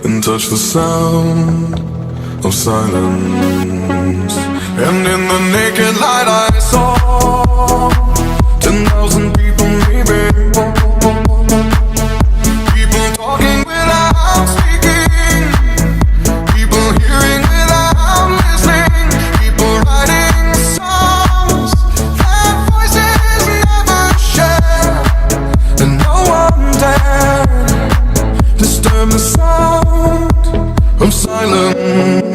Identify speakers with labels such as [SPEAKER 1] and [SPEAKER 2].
[SPEAKER 1] and touch the sound of silence. And in the naked light I saw 10,000 people maybe, people talking without speaking, people hearing without listening, people writing songs that voices never share, and no one dared disturb the sound of silence.